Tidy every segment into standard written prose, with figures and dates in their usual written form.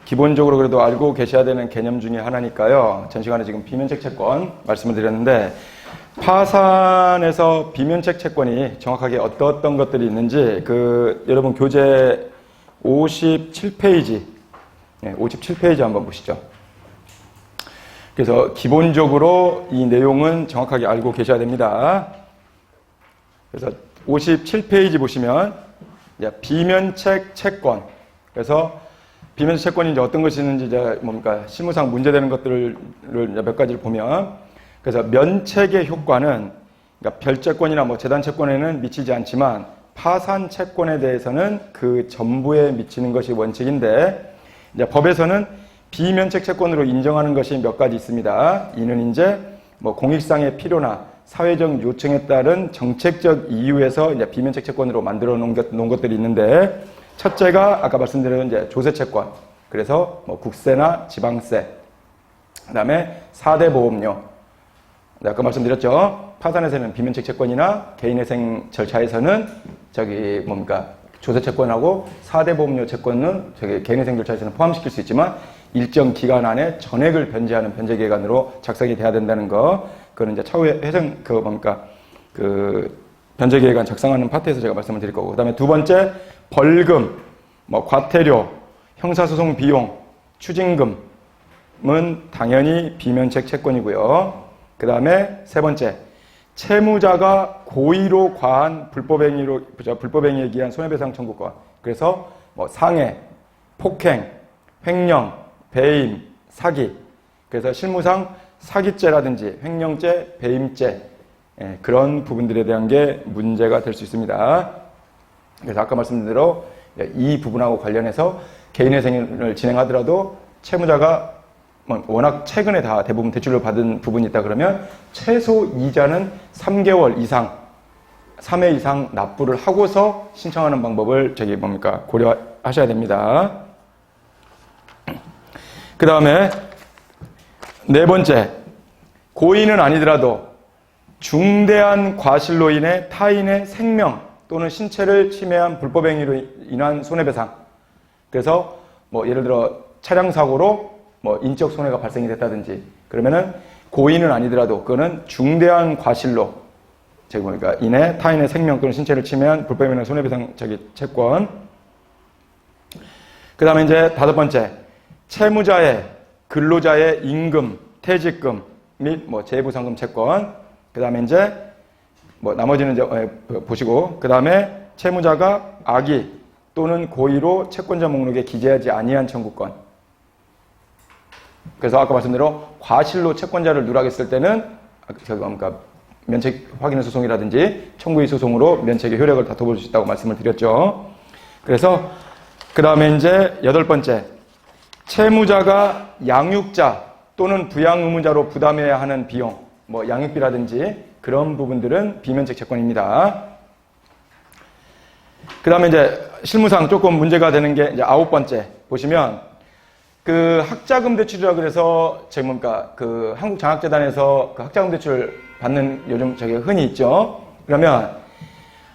기본적으로 그래도 알고 계셔야 되는 개념 중에 하나니까요. 전 시간에 지금 비면책 채권 말씀을 드렸는데, 파산에서 비면책 채권이 정확하게 어떤 것들이 있는지, 여러분 교재 57페이지, 57페이지 한번 보시죠. 그래서 기본적으로 이 내용은 정확하게 알고 계셔야 됩니다. 그래서 57페이지 보시면, 비면책 채권. 그래서 비면책 채권이 이제 어떤 것이 있는지 이제 실무상 문제되는 것들을 몇 가지를 보면, 그래서 면책의 효과는 별채권이나 재단 채권에는 미치지 않지만 파산 채권에 대해서는 그 전부에 미치는 것이 원칙인데, 이제 법에서는 비면책 채권으로 인정하는 것이 몇 가지 있습니다. 이는 이제 공익상의 필요나 사회적 요청에 따른 정책적 이유에서 이제 비면책 채권으로 만들어 놓은 것들이 있는데, 첫째가 아까 말씀드린 이제 조세채권. 그래서 국세나 지방세. 그 다음에 4대 보험료. 아까 말씀드렸죠. 파산에서는 비면책 채권이나 개인회생 절차에서는 조세채권하고 4대 보험료 채권은 개인회생 절차에서는 포함시킬 수 있지만 일정 기간 안에 전액을 변제하는 변제기간으로 작성이 돼야 된다는 거. 그거는 이제 차후에 변제기간 작성하는 파트에서 제가 말씀을 드릴 거고. 그 다음에 두 번째, 벌금, 과태료, 형사소송 비용, 추징금은 당연히 비면책 채권이고요. 그 다음에 세 번째, 채무자가 고의로 과한 불법행위에 기한 손해배상 청구권. 그래서 상해, 폭행, 횡령, 배임, 사기. 그래서 실무상 사기죄라든지 횡령죄, 배임죄, 그런 부분들에 대한 게 문제가 될 수 있습니다. 그래서 아까 말씀드린 대로 이 부분하고 관련해서 개인회생을 진행하더라도 채무자가 워낙 최근에 다 대부분 대출을 받은 부분이 있다 그러면 최소 이자는 3개월 이상, 3회 이상 납부를 하고서 신청하는 방법을 고려하셔야 됩니다. 그 다음에 네 번째, 고의는 아니더라도 중대한 과실로 인해 타인의 생명 또는 신체를 침해한 불법행위로 인한 손해배상. 그래서 예를 들어 차량 사고로 인적 손해가 발생이 됐다든지, 그러면은 고의는 아니더라도 그거는 중대한 과실로 인해 타인의 생명 또는 신체를 침해한 불법행위나 손해배상 채권. 그 다음에 이제 다섯 번째, 채무자의 근로자의 임금, 퇴직금 및 재부상금 채권. 그 다음에 이제 나머지는 이제 보시고, 그 다음에 채무자가 악의 또는 고의로 채권자 목록에 기재하지 아니한 청구권. 그래서 아까 말씀대로 과실로 채권자를 누락했을 때는 면책 확인의 소송이라든지 청구의 소송으로 면책의 효력을 다퉈볼 수 있다고 말씀을 드렸죠. 그래서 그 다음에 이제 여덟 번째, 채무자가 양육자 또는 부양 의무자로 부담해야 하는 비용, 양육비라든지 그런 부분들은 비면책 채권입니다. 그 다음에 이제 실무상 조금 문제가 되는 게 이제 아홉 번째 보시면, 학자금 대출이라 그래서 한국장학재단에서 학자금 대출 받는 요즘 흔히 있죠. 그러면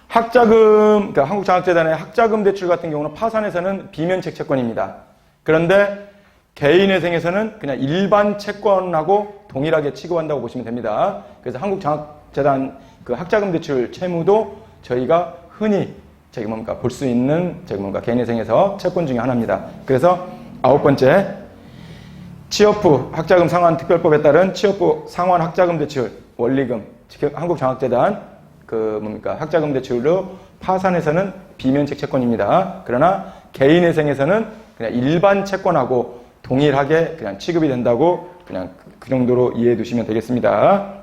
한국장학재단의 학자금 대출 같은 경우는 파산에서는 비면책 채권입니다. 그런데 개인회생에서는 그냥 일반 채권하고 동일하게 취급한다고 보시면 됩니다. 그래서 한국장학재단 학자금 대출 채무도 저희가 흔히 볼 수 있는 개인회생에서 채권 중에 하나입니다. 그래서 아홉 번째, 취업 후 학자금 상환 특별법에 따른 취업 후 상환 학자금 대출 원리금, 즉 한국장학재단 학자금 대출로 파산에서는 비면책 채권입니다. 그러나 개인회생에서는 그냥 일반 채권하고 동일하게 그냥 취급이 된다고 그냥 그 정도로 이해해 두시면 되겠습니다.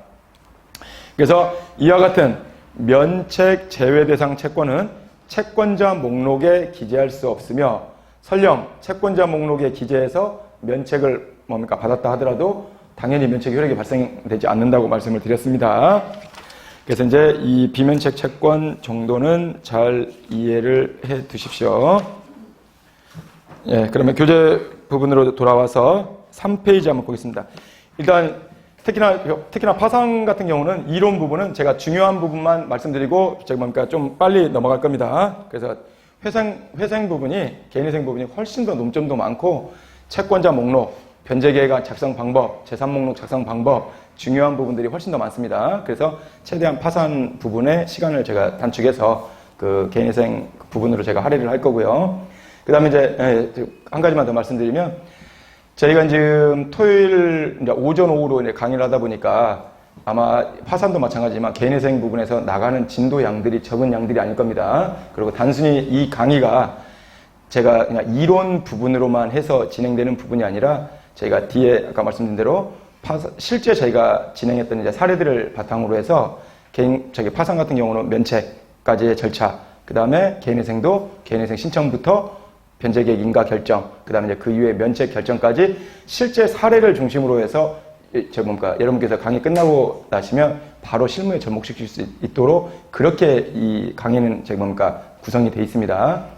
그래서 이와 같은 면책 제외 대상 채권은 채권자 목록에 기재할 수 없으며, 설령 채권자 목록에 기재해서 면책을 받았다 하더라도 당연히 면책 효력이 발생되지 않는다고 말씀을 드렸습니다. 그래서 이제 이 비면책 채권 정도는 잘 이해를 해 두십시오. 그러면 교재 부분으로 돌아와서 3페이지 한번 보겠습니다. 일단 특히나 파산 같은 경우는 이론 부분은 제가 중요한 부분만 말씀드리고 좀 빨리 넘어갈 겁니다. 그래서 회생 부분이, 개인회생 부분이 훨씬 더 논점도 많고, 채권자 목록, 변제계획안 작성 방법, 재산 목록 작성 방법, 중요한 부분들이 훨씬 더 많습니다. 그래서 최대한 파산 부분에 시간을 제가 단축해서 그 개인회생 부분으로 제가 할애를 할 거고요. 그 다음에 이제 한 가지만 더 말씀드리면, 저희가 지금 토요일 이제 오전 오후로 이제 강의를 하다 보니까 아마 파산도 마찬가지지만 개인회생 부분에서 나가는 진도 양들이 적은 양들이 아닐 겁니다. 그리고 단순히 이 강의가 제가 그냥 이론 부분으로만 해서 진행되는 부분이 아니라 저희가 뒤에 아까 말씀드린 대로 실제 저희가 진행했던 이제 사례들을 바탕으로 해서 파산 같은 경우는 면책까지의 절차, 그 다음에 개인회생도 개인회생 신청부터 변제계획 인가 결정, 그 다음에 이제 그 이후에 면책 결정까지 실제 사례를 중심으로 해서 여러분께서 강의 끝나고 나시면 바로 실무에 접목시킬 수 있도록 그렇게 이 강의는 구성이 되어 있습니다.